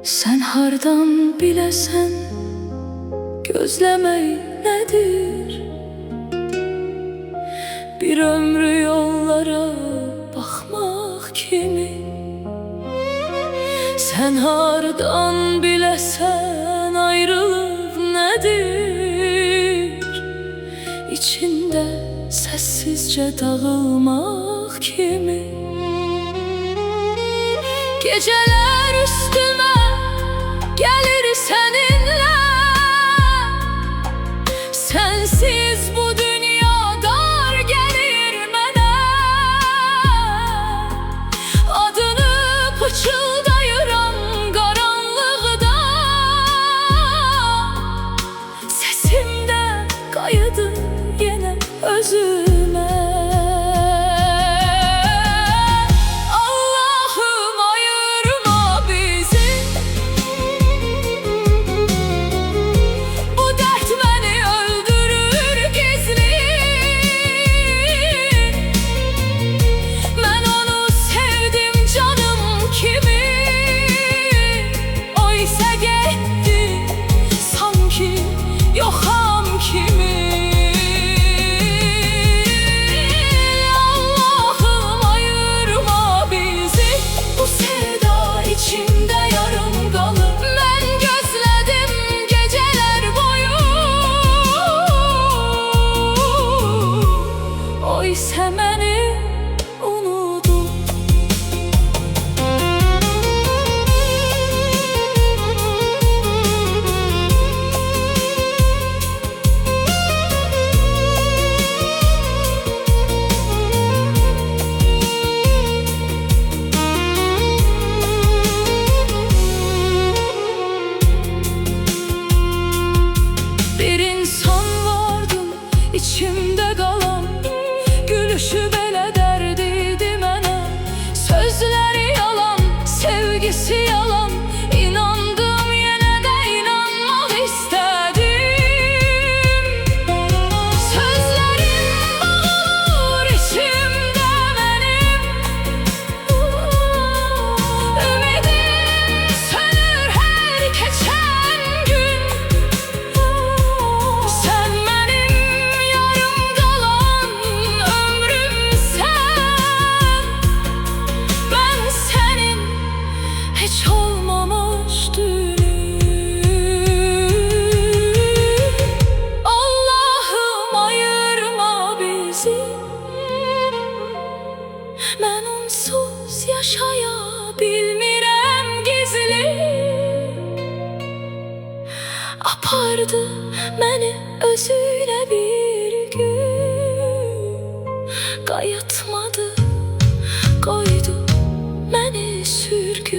Sen hardan bilesen gözlemeyi nedir? Bir ömrü yollara bakmak kimi? Sen hardan bilesen ayrılık nedir? İçinde sessizce dağılmak kimi? Geceler üstüme gelir seninle, sensiz bu dünya dar gelir mənə. Adını pıçıldayıram qaranlıqda, sesimdə qayıdır yenə özümə. Yoxam kimi, Allah'ım ayırma bizi, bu sevda içimde yarım qalıb. Mən gözlədim geceler boyu, o isə məni unudub. İçimde kalan gülüşü belə dərd idi mənə. Sözləri yalan, sevgisi yalan, inandım yenə də inanmaq istədim. Sözlərim boğulur içimdə mənim, ümidim sönür hər keçən gün. Sen hiç olmamış dünüm. Allah'ım ayırma bizi, mən onsuz yaşaya bilmirəm gizli. Apardı məni özüyle bir gün, qayıtmadı, qoydu məni sürgün.